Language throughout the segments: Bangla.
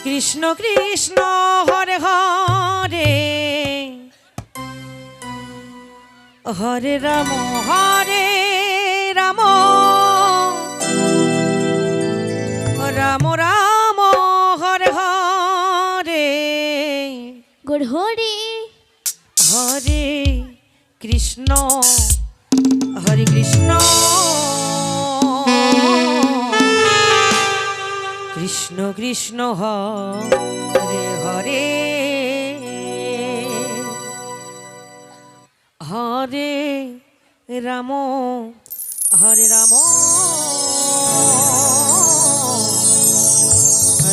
কৃষ্ণ কৃষ্ণ হরে হরে হরে রাম রাম রাম হরে হরে গুড হরে হরে কৃষ্ণ হরে কৃষ্ণ কৃষ্ণ কৃষ্ণ হরে হরে হরে রাম হরে রাম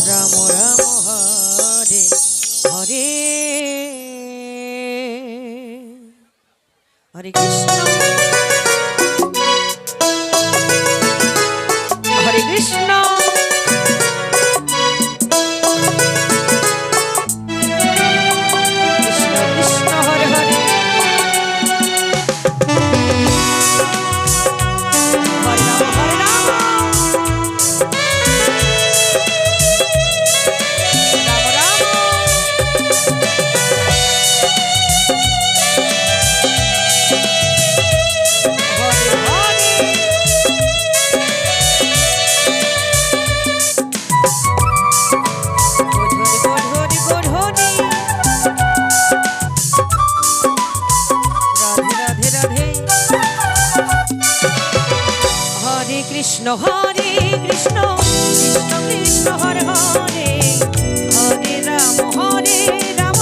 রাম রাম হরে হরে হরে কৃষ্ণ হরে কৃষ্ণ কৃষ্ণ হরে কৃষ্ণ কৃষ্ণ কৃষ্ণ হরে হরে হরে রাম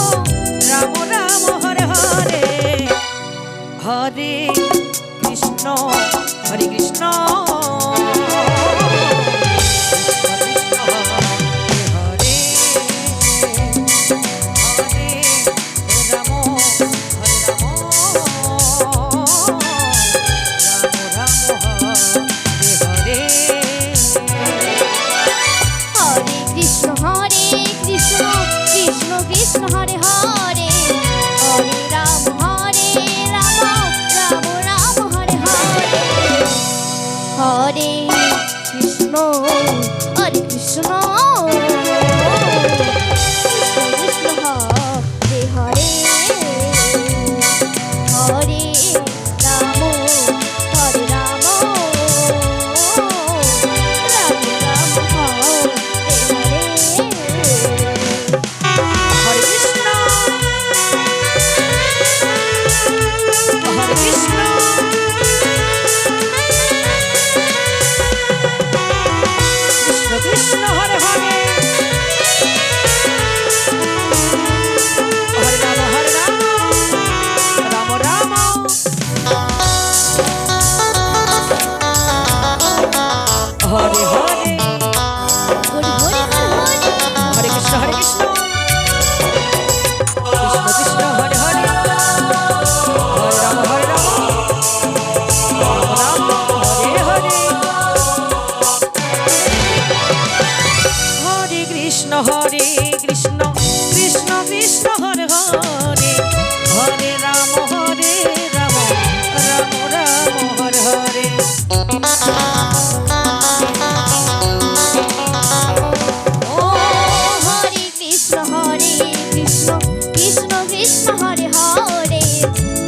রাম রাম হরে হরে হরে কৃষ্ণ হরে কৃষ্ণ কৃষ্ণ হরে হরে হরে রাম রাম রাম হরে হরে হরে কৃষ্ণ হরে কৃষ্ণ কৃষ্ণ হরে হরে হরে রাম হরে রাম রাম হরে হরে কৃষ্ণ হরে হরে হরে রাম রাম রাম হরে হরে হরে কৃষ্ণ হরে কৃষ্ণ কৃষ্ণ কৃষ্ণ হরে হরে হরে রাম রাম হরে হরে হরে কৃষ্ণ কৃষ্ণ কৃষ্ণ হরে হরে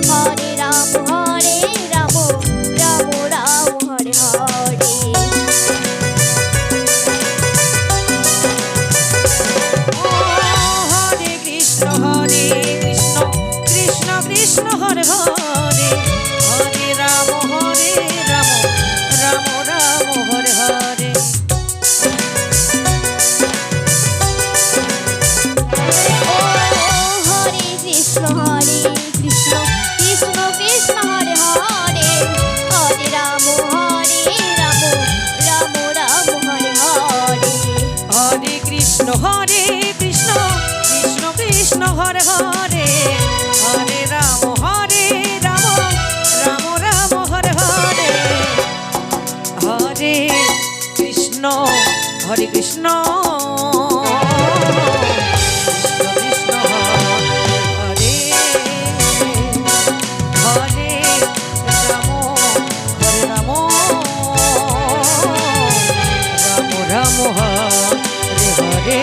হরে রাম রাম রাম হরে হরে ও হরে কৃষ্ণ কৃষ্ণ কৃষ্ণ হরে হরে হরে রাম রাম রাম হরে হরে কৃষ্ণ কৃষ্ণ কৃষ্ণ হরে হরে হরে রাম রাম রাম হরে হরে ও হরে কৃষ্ণ কৃষ্ণ কৃষ্ণ হরে হরে হরে রাম রাম হরে হরে হরে কৃষ্ণ কৃষ্ণ কৃষ্ণ হরে হরে হরে রাম রাম হরে হরে হরে কৃষ্ণ হরে কৃষ্ণ কৃষ্ণ হরে হরে রাম রাম হরে হরে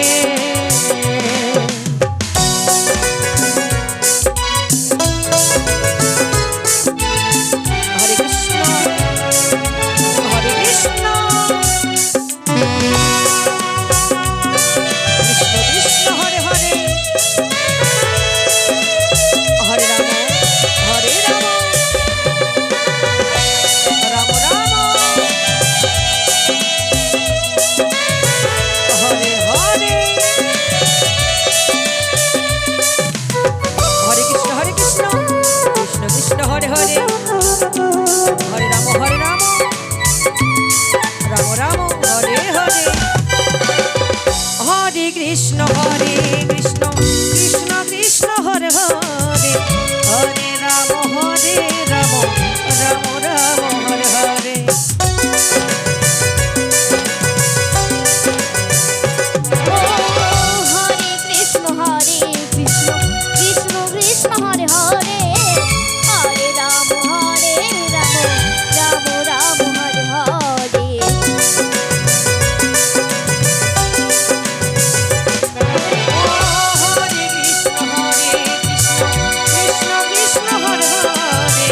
হরে হরে রাম রাম রাম হরে হরে ও হরে কৃষ্ণ কৃষ্ণ কৃষ্ণ হরে হরে হরে রাম রাম রাম হরে হরে হরে কৃষ্ণ কৃষ্ণ কৃষ্ণ হরে হরে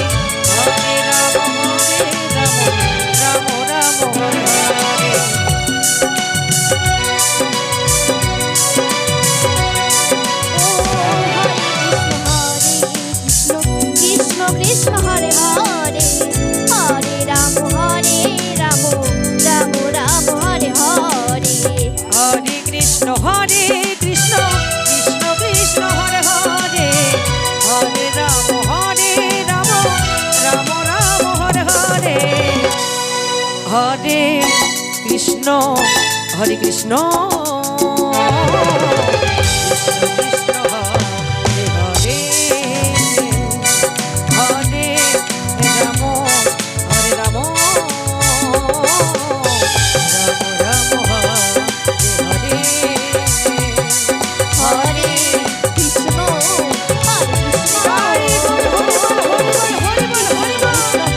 হরে রাম রাম রাম হরে হরে কৃষ্ণ কৃষ্ণ হরে হরে হরে রাম রাম রাম হরে হরে হরে কৃষ্ণ কৃষ্ণ কৃষ্ণ হরে হরে হরে রাম রাম রাম হরে হরে হরে কৃষ্ণ কৃষ্ণ কৃষ্ণ হরে হরে হরে রাম রাম রাম হরে হরে কৃষ্ণ হরে বল হরে বল হরে বল হরে রাম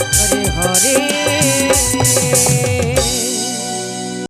হরে হরে